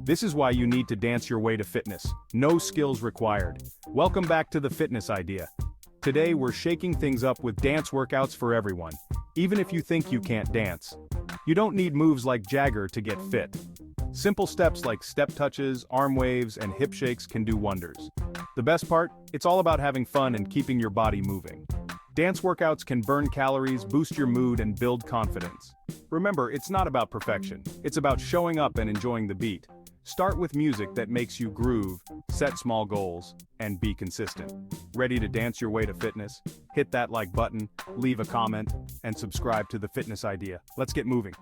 This is why you need to dance your way to fitness. No skills required. Welcome back to the Fitness Idea. Today we're shaking things up with dance workouts for everyone. Even if you think you can't dance. You don't need moves like Jagger to get fit. Simple steps like step touches, arm waves, and hip shakes can do wonders. The best part? It's all about having fun and keeping your body moving. Dance workouts can burn calories, boost your mood, and build confidence. Remember, it's not about perfection. It's about showing up and enjoying the beat. Start with music that makes you groove, set small goals, and be consistent. Ready to dance your way to fitness? Hit that like button, leave a comment, and subscribe to The Fitness Idea. Let's get moving.